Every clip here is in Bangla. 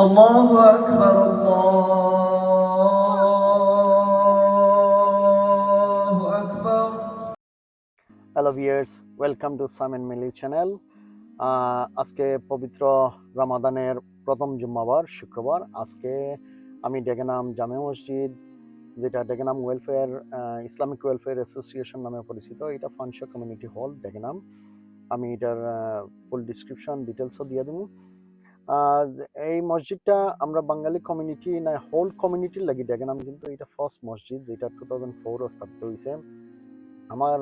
الله أكبر الله أكبر. হ্যালো ভিউয়ার্স, ওয়েলকাম টু সামেন মিলি চ্যানেল। আজকে পবিত্র রমাদানের প্রথম জুম্মাবার শুক্রবার। আজকে আমি ডেগেনাম জামে মসজিদ, যেটা ডেগেনাম ওয়েলফেয়ার ইসলামিক ওয়েলফেয়ার অ্যাসোসিয়েশন নামে পরিচিত, এটা ফানশো কমিউনিটি হল ডেগেনাম। আমি এটার ফুল ডিসক্রিপশন ডিটেলসও দিয়ে দেবো। এই মসজিদটা আমরা বাঙালি কমিউনিটি না হোল কমিউনিটির লাগি ডেগেনাম, কিন্তু এটা ফার্স্ট মসজিদ যেটা 2004 স্থাপিত হয়েছে। আমার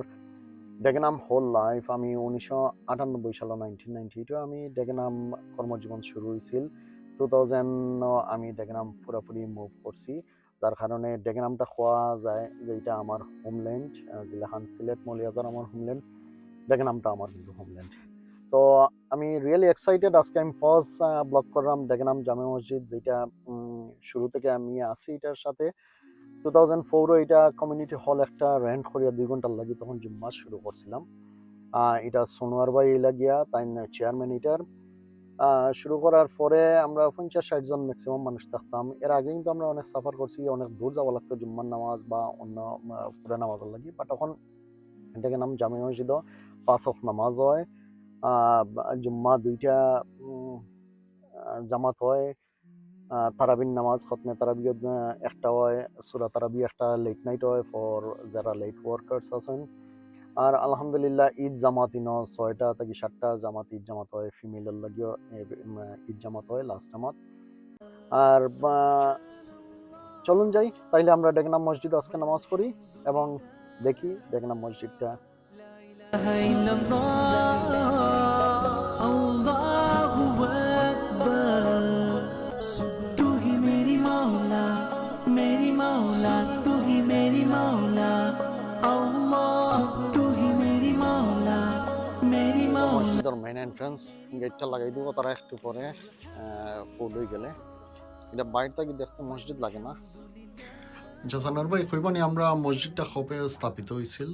ডেগেনাম হোল লাইফ আমি 1998 সালে 1998 আমি ডেগেনাম কর্মজীবন শুরু হয়েছিল। 2000 আমি ডেগেনাম পুরোপুরি মুভ করছি, যার কারণে ডেগেনামটা খোয়া যায় যে এটা আমার হোমল্যান্ড। জিলাখান সিলেট মলিয়াজার আমার হোমল্যান্ড, ডেগেনামটা আমার কিন্তু হোমল্যান্ড। তো আমি রিয়েলি এক্সাইটেড। আজকে আমি ফার্স্ট ব্লগ করলাম ডেগেনাম জামে মসজিদ, যেটা শুরু থেকে আমি আছি এটার সাথে। 2004 এটা কমিউনিটি হল একটা রেন্ট করিয়া 2 ঘন্টার লাগি তখন জুম্মা শুরু করছিলাম। এটা সোনোয়ার ভাই লাগিয়া তাই চেয়ারম্যান এটার। শুরু করার পরে আমরা 50-60 জন ম্যাক্সিমাম মানুষ থাকতাম। এর আগে কিন্তু আমরা অনেক সাফার করছি, অনেক দূর যাওয়া লাগতো জুম্মার নামাজ বা অন্য পুরা নামাজের লাগি। বাট তখন এটাকে নাম জামে মসজিদ 5 ওয়াক্ত নামাজ হয়, জুম্মা 2টা জামাত হয়, তারাবির নামাজ খতমে তারাবি একটা হয়, সূরা তারাবি একটা লেট নাইট হয় ফর যারা লেট ওয়ার্কার্স আছেন। আর আলহামদুলিল্লাহ ঈদ জামাত 6টা থেকে 7টা জামাত ঈদ জামাত হয়, ফিমেলের লাগিও ঈদ জামাত হয় লাস্ট জামাত। আর চলুন যাই তাইলে আমরা ডেগনাম মসজিদ আজকে নামাজ পড়ি এবং দেখি ডেগনাম মসজিদটা। মসজিদের মেইন এন্ট্রান্স গেটটা লাগাই দিব, তারা একটু পরে ফুল হয়ে গেলে। এটা বাইরে থেকে দেখতে মসজিদ লাগে না। জাসানার ভাই কইবানি আমরা মসজিদটা কবে স্থাপিত হয়েছিল?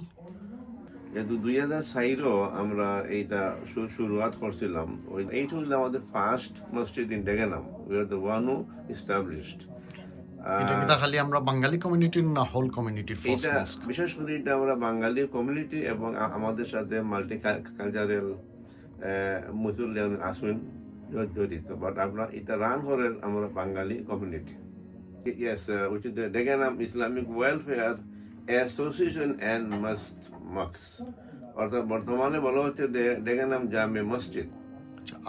যেহেতু 2004 আমরা এইটা শুরুয়াত করছিলাম, এইটা হল আমাদের ফার্স্ট মসজিদ in ডেগেনাম। We are the one who established. এটা কি খালি আমরা বাঙালি কমিউনিটির না হোল কমিউনিটির ফার্স্ট মস্ক? বিশেষ করে এটা আমরা বাঙালি কমিউনিটি এবং আমাদের সাথে মাল্টি কালচারাল মুসলিম আসুন জড়িত, বাট আমরা এটা রান করেন আমরা বাঙালি community. Yes, which is the Deganam Islamic Welfare Association and Mosques, অর্থাৎ বর্তমানে বলা হচ্ছে ডেগানাম জামে মসজিদ।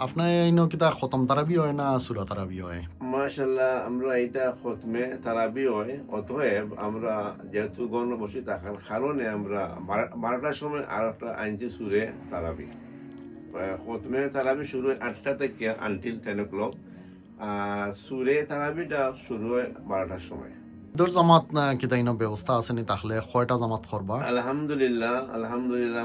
আপনার ইনো কিতা খতম তারাবি হয় না সূরা তারাবি হয়? মাশাআল্লাহ, আমরা এটা খতমে তারাবি হয়। অতএব আমরা যেহেতু গণবসী থাকার কারণে আমরা 12টার সময় আর একটা আনছি সুরে তারাবি। খতমে তারাবি শুরু হয় 8টা থেকে আনটিল 10 o'clock, আর সুরে তারাবিটা শুরু হয় 12টার সময়। ঈদের জামাত কিতা ইনো ব্যবস্থা আছে নি? তাহলে কয়টা জামাত করবা? আলহামদুলিল্লাহ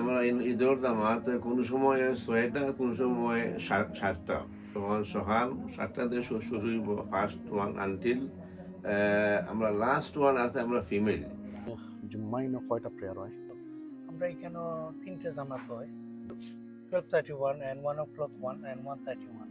আমরা ঈদের জামাত কোনো সময় 6টা, কোনো সময় 7টা। তখন সকাল 7টা থেকে শুরু হইব ফার্স্ট ওয়ান আনটিল আমরা লাস্ট ওয়ান আছে আমরা ফিমেল। জুম্মা ইনো কয়টা প্রেয়ার হয়? আমরা এখানে 3টে জামাত হয়, 12:31 and 1 o'clock 1 and 1:31.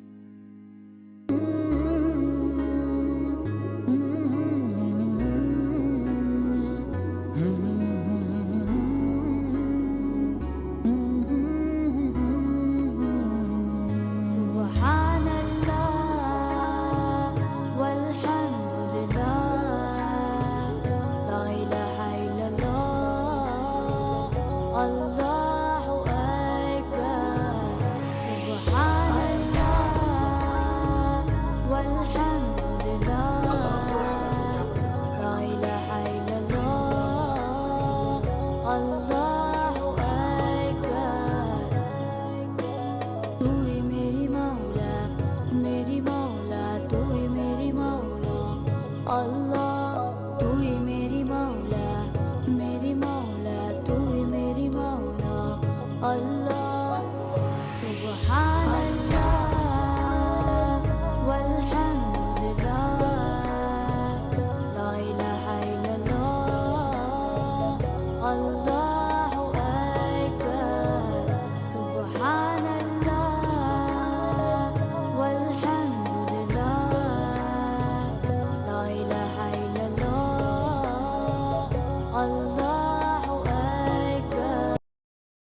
Allah